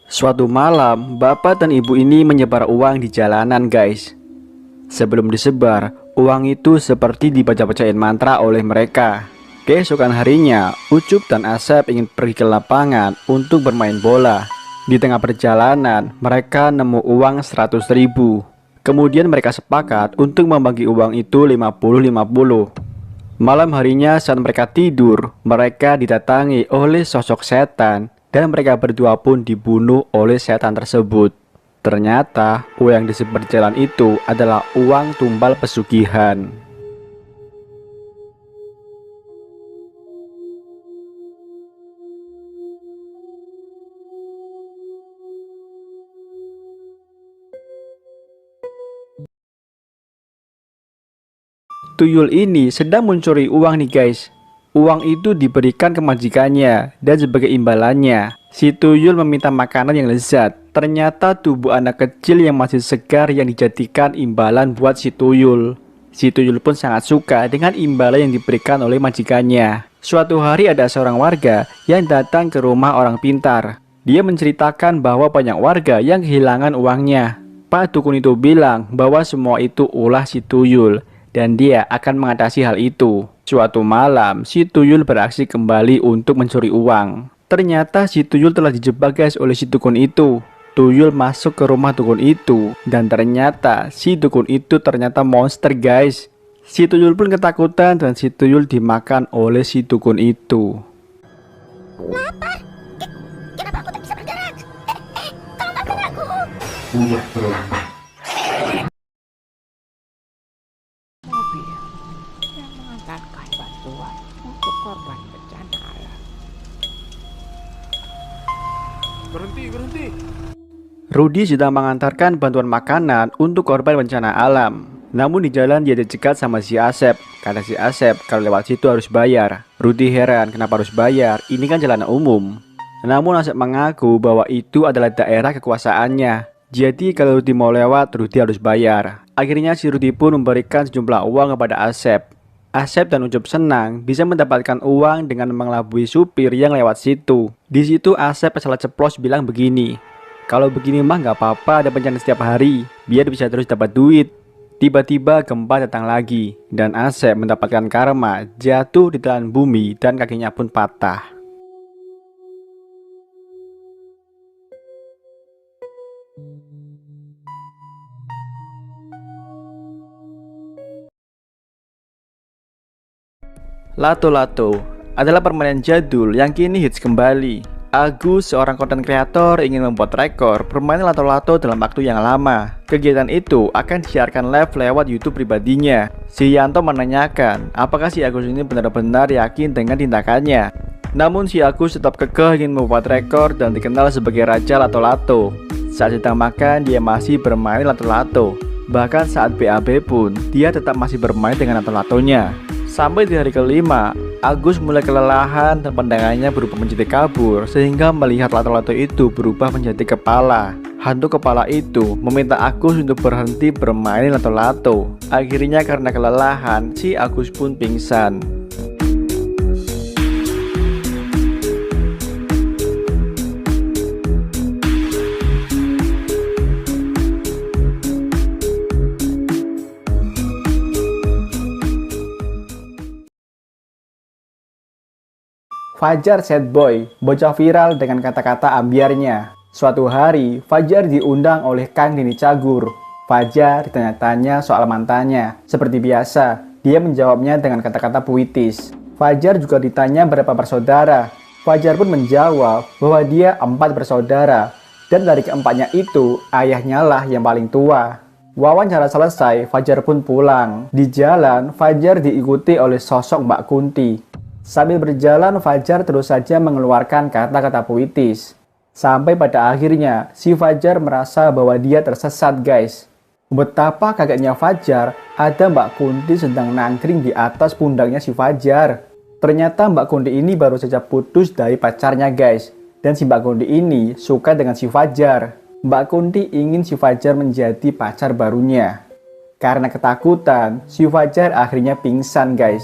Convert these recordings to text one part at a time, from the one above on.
Suatu malam, bapak dan ibu ini menyebar uang di jalanan, guys. Sebelum disebar, uang itu seperti dibaca-bacain mantra oleh mereka. Keesokan harinya, Ucup dan Asep ingin pergi ke lapangan untuk bermain bola. Di tengah perjalanan, mereka nemu uang 100.000. Kemudian mereka sepakat untuk membagi uang itu 50-50. Malam harinya saat mereka tidur, mereka didatangi oleh sosok setan dan mereka berdua pun dibunuh oleh setan tersebut. Ternyata uang yang disebar di jalan itu adalah uang tumbal pesugihan. Tuyul ini sedang mencuri uang nih, guys. Uang itu diberikan ke majikannya dan sebagai imbalannya, si tuyul meminta makanan yang lezat. Ternyata tubuh anak kecil yang masih segar yang dijadikan imbalan buat si tuyul. Si tuyul pun sangat suka dengan imbalan yang diberikan oleh majikannya. Suatu hari ada seorang warga yang datang ke rumah orang pintar. Dia menceritakan bahwa banyak warga yang kehilangan uangnya. Pak Dukun itu bilang bahwa semua itu ulah si tuyul dan dia akan mengatasi hal itu. Suatu malam, si tuyul beraksi kembali untuk mencuri uang. Ternyata si tuyul telah dijebak, guys, oleh si dukun itu. Tuyul masuk ke rumah dukun itu dan ternyata si dukun itu ternyata monster, guys. Si tuyul pun ketakutan dan si tuyul dimakan oleh si dukun itu. Lapar? Kenapa aku tak bisa bergerak? Tolong makan aku. Mobil yang mengantarkan bantuan untuk korban bencana alam. Berhenti. Rudy sedang mengantarkan bantuan makanan untuk korban bencana alam. Namun di jalan dia dicegat sama si Asep. Kata si Asep kalau lewat situ harus bayar. Rudy heran kenapa harus bayar, ini kan jalan umum. Namun Asep mengaku bahwa itu adalah daerah kekuasaannya. Jadi kalau Rudy mau lewat, Rudy harus bayar. Akhirnya si Rudy pun memberikan sejumlah uang kepada Asep. Asep dan Ucup senang bisa mendapatkan uang dengan mengelabui supir yang lewat situ. Di situ Asep salah ceplos bilang begini, kalau begini mah nggak apa-apa ada bencana setiap hari, biar bisa terus dapat duit. Tiba-tiba gempa datang lagi, dan Asep mendapatkan karma, jatuh di telan bumi dan kakinya pun patah. Lato-lato adalah permainan jadul yang kini hits kembali. Agus, seorang konten kreator, ingin membuat rekor permainan lato-lato dalam waktu yang lama. Kegiatan itu akan disiarkan live lewat YouTube pribadinya. Si Yanto menanyakan, apakah si Agus ini benar-benar yakin dengan tindakannya. Namun si Agus tetap kekeh ingin membuat rekor dan dikenal sebagai Raja Lato-Lato. Saat sedang makan, dia masih bermain lato-lato. Bahkan saat BAB pun, dia tetap masih bermain dengan lato-latonya. Sampai di hari kelima, Agus mulai kelelahan dan pandangannya berubah menjadi kabur sehingga melihat lato-lato itu berubah menjadi kepala. Hantu kepala itu meminta Agus untuk berhenti bermain lato-lato. Akhirnya karena kelelahan, si Agus pun pingsan. Fajar sad boy, bocah viral dengan kata-kata ambiarnya. Suatu hari, Fajar diundang oleh Kang Dini Cagur. Fajar ditanya-tanya soal mantannya. Seperti biasa, dia menjawabnya dengan kata-kata puitis. Fajar juga ditanya berapa bersaudara. Fajar pun menjawab bahwa dia 4 bersaudara. Dan dari keempatnya itu, ayahnya lah yang paling tua. Wawancara selesai, Fajar pun pulang. Di jalan, Fajar diikuti oleh sosok Mbak Kunti. Sambil berjalan, Fajar terus saja mengeluarkan kata-kata puitis. Sampai pada akhirnya, si Fajar merasa bahwa dia tersesat, guys. Betapa kagetnya Fajar, ada Mbak Kunti sedang nangkring di atas pundaknya si Fajar. Ternyata Mbak Kunti ini baru saja putus dari pacarnya, guys. Dan si Mbak Kunti ini suka dengan si Fajar. Mbak Kunti ingin si Fajar menjadi pacar barunya. Karena ketakutan, si Fajar akhirnya pingsan, guys.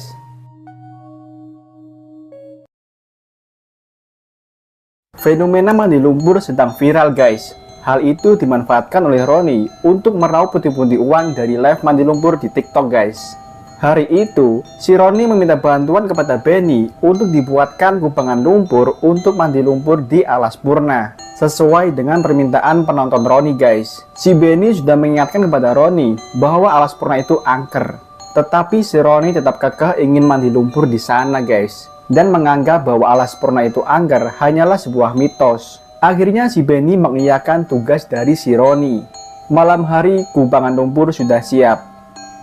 Fenomena mandi lumpur sedang viral guys. Hal itu dimanfaatkan oleh Roni untuk meraup pundi-pundi uang dari live mandi lumpur di TikTok guys. Hari itu, si Roni meminta bantuan kepada Benny untuk dibuatkan kubangan lumpur untuk mandi lumpur di alas purna. Sesuai dengan permintaan penonton Roni guys. Si Benny sudah mengingatkan kepada Roni bahwa alas purna itu angker. Tetapi si Roni tetap kekeh ingin mandi lumpur di sana guys. Dan menganggap bahwa alas purna itu angker hanyalah sebuah mitos. Akhirnya si Benny mengiyakan tugas dari si Roni. Malam hari kubangan lumpur sudah siap.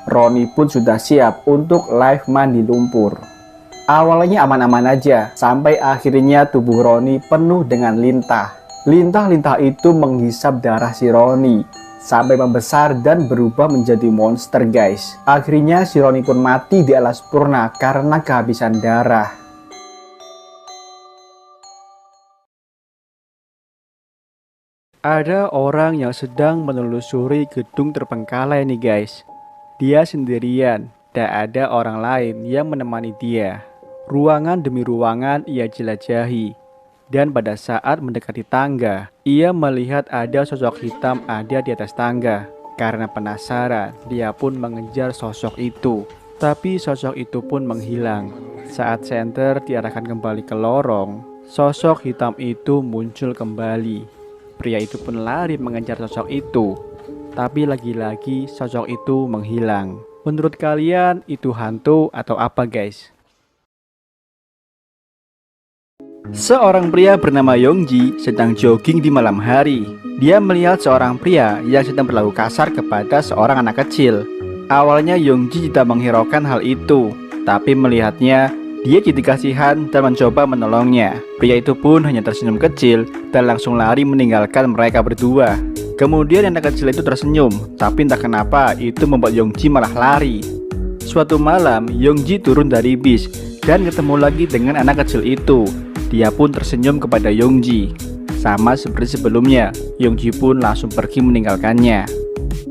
Roni pun sudah siap untuk live mandi lumpur. Awalnya aman-aman aja, sampai akhirnya tubuh Roni penuh dengan lintah. Lintah-lintah itu menghisap darah si Roni, sampai membesar dan berubah menjadi monster guys. Akhirnya si Roni pun mati di alas purna karena kehabisan darah. Ada orang yang sedang menelusuri gedung terbengkalai nih guys. Dia sendirian, tak ada orang lain yang menemani dia. Ruangan demi ruangan ia jelajahi. Dan pada saat mendekati tangga, ia melihat ada sosok hitam ada di atas tangga. Karena penasaran, dia pun mengejar sosok itu. Tapi sosok itu pun menghilang. Saat senter diarahkan kembali ke lorong, sosok hitam itu muncul kembali. Pria itu pun lari mengejar sosok itu. Tapi lagi-lagi sosok itu menghilang. Menurut kalian itu hantu atau apa guys? Seorang pria bernama Yongji sedang jogging di malam hari. Dia melihat seorang pria yang sedang berlaku kasar kepada seorang anak kecil. Awalnya Yongji tidak menghiraukan hal itu, tapi melihatnya dia jadi kasihan dan mencoba menolongnya. Pria itu pun hanya tersenyum kecil dan langsung lari meninggalkan mereka berdua. Kemudian anak kecil itu tersenyum, tapi entah kenapa itu membuat Yongji malah lari. Suatu malam, Yongji turun dari bis dan ketemu lagi dengan anak kecil itu. Dia pun tersenyum kepada Yongji. Sama seperti sebelumnya, Yongji pun langsung pergi meninggalkannya.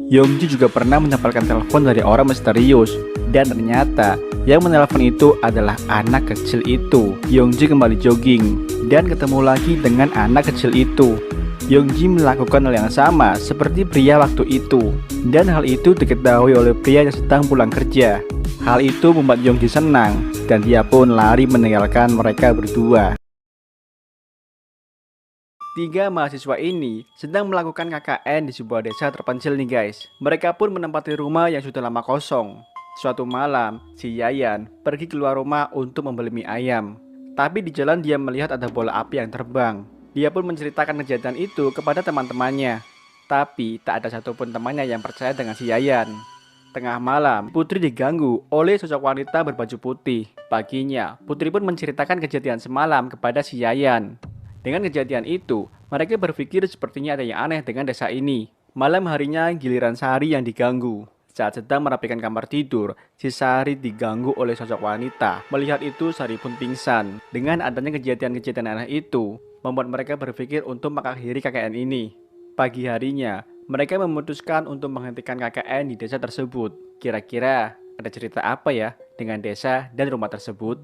Yongji juga pernah mendapatkan telepon dari orang misterius. Dan ternyata yang menelpon itu adalah anak kecil itu. Yongji kembali jogging dan ketemu lagi dengan anak kecil itu. Yongji melakukan hal yang sama seperti pria waktu itu. Dan hal itu diketahui oleh pria yang sedang pulang kerja. Hal itu membuat Yongji senang dan dia pun lari meninggalkan mereka berdua. Tiga mahasiswa ini sedang melakukan KKN di sebuah desa terpencil nih guys. Mereka pun menempati rumah yang sudah lama kosong. Suatu malam, si Yayan pergi keluar rumah untuk membeli mie ayam. Tapi di jalan dia melihat ada bola api yang terbang. Dia pun menceritakan kejadian itu kepada teman-temannya. Tapi tak ada satupun temannya yang percaya dengan si Yayan. Tengah malam, Putri diganggu oleh sosok wanita berbaju putih. Paginya, Putri pun menceritakan kejadian semalam kepada si Yayan. Dengan kejadian itu, mereka berpikir sepertinya ada yang aneh dengan desa ini. Malam harinya giliran Sari yang diganggu. Saat sedang merapikan kamar tidur, si Sari diganggu oleh sosok wanita. Melihat itu, Sari pun pingsan. Dengan adanya kejadian-kejadian aneh itu, membuat mereka berpikir untuk mengakhiri KKN ini. Pagi harinya, mereka memutuskan untuk menghentikan KKN di desa tersebut. Kira-kira ada cerita apa ya dengan desa dan rumah tersebut?